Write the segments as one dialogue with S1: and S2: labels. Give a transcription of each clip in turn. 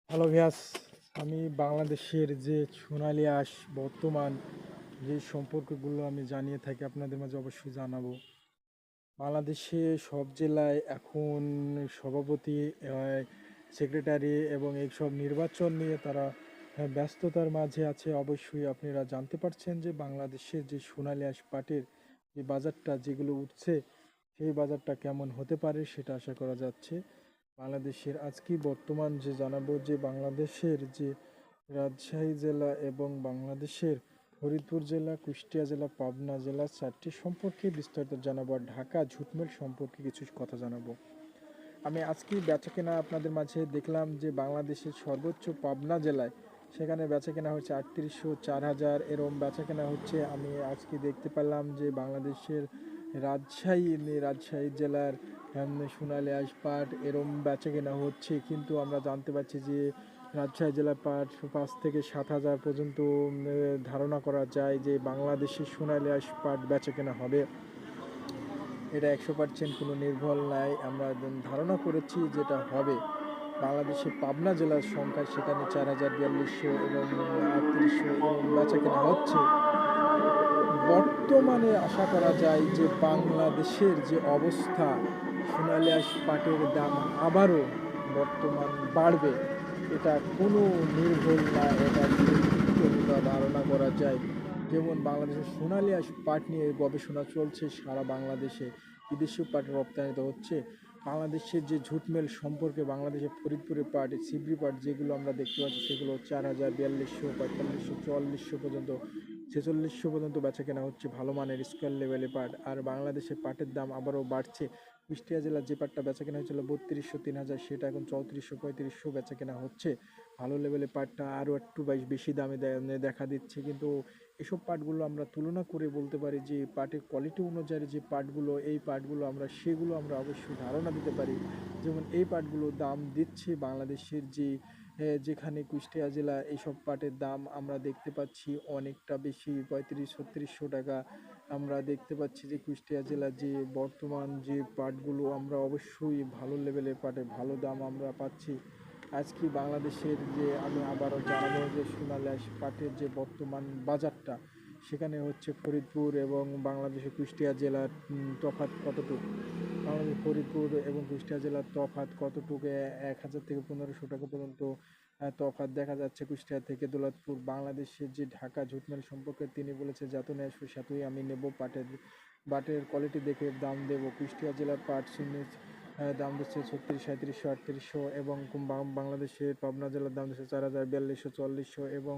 S1: Hello ভিয়াস, আমি বাংলাদেশের যে সোনালী আঁশ বর্তমান যে সম্পর্কগুলো আমি জানিয়ে থাকি আপনাদের মাঝে অবশ্যই জানাবো। বাংলাদেশে সব জেলায় এখন সভাপতি, সেক্রেটারি এবং এইসব নির্বাচন নিয়ে তারা ব্যস্ততার মাঝে আছে। অবশ্যই আপনারা জানতে পারছেন যে বাংলাদেশের যে সোনালী আঁশ পাটের যে বাজারটা যেগুলো উঠছে সেই বাজারটা কেমন হতে পারে সেটা আশা করা যাচ্ছে। বাংলাদেশের আজকে বর্তমান যে জানাবো যে বাংলাদেশের যে রাজশাহী জেলা এবং বাংলাদেশের ফরিদপুর জেলা, কুষ্টিয়া জেলা, পাবনা জেলা চারটি সম্পর্কে বিস্তারিত জানাবো, আর ঢাকা ঝুটমেল সম্পর্কে কিছু কথা জানাবো। আমি আজকে বেচাকেনা আপনাদের মাঝে দেখলাম যে বাংলাদেশের সর্বোচ্চ পাবনা জেলায় সেখানে বেচাকেনা হচ্ছে 3800, 4000 এরম বেচাকেনা হচ্ছে। আমি আজকে দেখতে পেলাম যে বাংলাদেশের রাজশাহী জেলার সোনালী আঁশ পাট এরম বেচাকেনা হচ্ছে, কিন্তু আমরা জানতে পারছি যে রাজশাহী জেলার পাট 5 থেকে 7 হাজার পর্যন্ত ধারণা করা যায় যে বাংলাদেশের সোনালী আঁশ পাট বেচাকেনা হবে। এটা 100% কোনো নির্ভর নাই, আমরা ধারণা করেছি যেটা হবে। বাংলাদেশের পাবনা জেলার সংখ্যা সেখানে 4000, 4200 এবং 3800 এরকম বেচাকেনা হচ্ছে। বর্তমানে আশা করা যায় যে বাংলাদেশের যে অবস্থা, সোনালী আঁশ পাটের দাম আবারও বর্তমান বাড়বে। এটা কোনো নির্ভুল না, এটা কিছুটা ধারণা করা যায়। যেমন বাংলাদেশের সোনালী আঁশ পাট নিয়ে গবেষণা চলছে সারা বাংলাদেশে, বিদেশিও পাট রপ্তানিত হচ্ছে। বাংলাদেশের যে ঝুটমেল সম্পর্কে বাংলাদেশের ফরিদপুরের পাট, সিবরি পাট যেগুলো আমরা দেখতে পাচ্ছি সেগুলো 4000, 4200, 4500, 4400 পর্যন্ত, 4600 পর্যন্ত বেচা কেনা হচ্ছে ভালো মানের স্কোয়ার লেভেলে পাট। আর বাংলাদেশের পাটের দাম আবারও বাড়ছে। কুষ্টিয়া জেলার যে পাটটা বেচা কেনা হয়েছিল 3200, 3000, সেটা এখন 3400, 3500 বেচা কেনা হচ্ছে। ভালো লেভেলের পাটটা আরও একটু বেশি দামে দেখা দিচ্ছে। কিন্তু এসব পাটগুলো আমরা তুলনা করে বলতে পারি যে পাটের কোয়ালিটি অনুযায়ী যে পাটগুলো, এই পাটগুলো আমরা অবশ্যই ধারণা দিতে পারি। যেমন এই পাটগুলো দাম দিচ্ছে বাংলাদেশের যে যেখানে কুষ্টিয়া জেলা, এইসব পাটের দাম আমরা দেখতে পাচ্ছি অনেকটা বেশি, 3500-3600 টাকা। আমরা দেখতে পাচ্ছি যে কুষ্টিয়া জেলার যে বর্তমান যে পাটগুলো, আমরা অবশ্যই ভালো লেভেলের পাটের ভালো দাম আমরা পাচ্ছি। আজকে বাংলাদেশের যে আমি আবারও জানাবো যে সোনালী আঁশ পাটের যে বর্তমান বাজারটা সেখানে হচ্ছে ফরিদপুর এবং বাংলাদেশের কুষ্টিয়া জেলার তফাৎ কতটুকু। বাংলাদেশ ফরিদপুর এবং কুষ্টিয়া জেলার তফাৎ কতটুকু, 1000 থেকে 1500 টাকা পর্যন্ত তফাৎ দেখা যাচ্ছে কুষ্টিয়া থেকে দৌলতপুর। বাংলাদেশের যে ঢাকা ঝুটমেল সম্পর্কে তিনি বলেছে যত নিয়ে আসবে সাথেই আমি নেব, পাটের কোয়ালিটি দেখে দাম দেবো। কুষ্টিয়া জেলার পাট শূন্য দাম দিচ্ছে 3600, 3700, 3800 এবং বাংলাদেশের পাবনা জেলার দাম দিচ্ছে 4000, 4200, 4400 এবং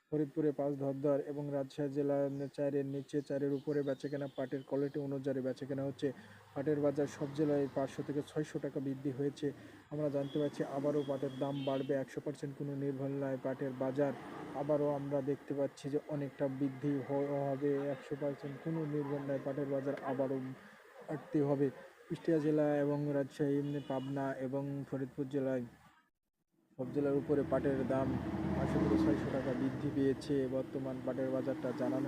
S1: ফরিদপুরে 5 ধরধর এবং রাজশাহী জেলার 4-এর নিচে, 4-এর উপরে বেচাকেনা পাটের কোয়ালিটি অনুযায়ী বেচাকেনা হচ্ছে। পাটের বাজার সব জেলায় 500 থেকে 600 টাকা বৃদ্ধি হয়েছে। আমরা জানতে পারছি আবারও পাটের দাম বাড়বে, 100% কোনো নির্ভর নয়। পাটের বাজার আবারও আমরা দেখতে পাচ্ছি যে অনেকটা বৃদ্ধি হবে, 100% কোনো নির্ভর নয়। পাটের বাজার আবারও বাড়তে হবে। কুষ্টিয়া জেলা এবং রাজশাহী, পাবনা এবং ফরিদপুর জেলায় সব জেলার উপরে পাটের দাম 500 থেকে 600 টাকা বৃদ্ধি পেয়েছে। বর্তমান পাটের বাজারটা জানানো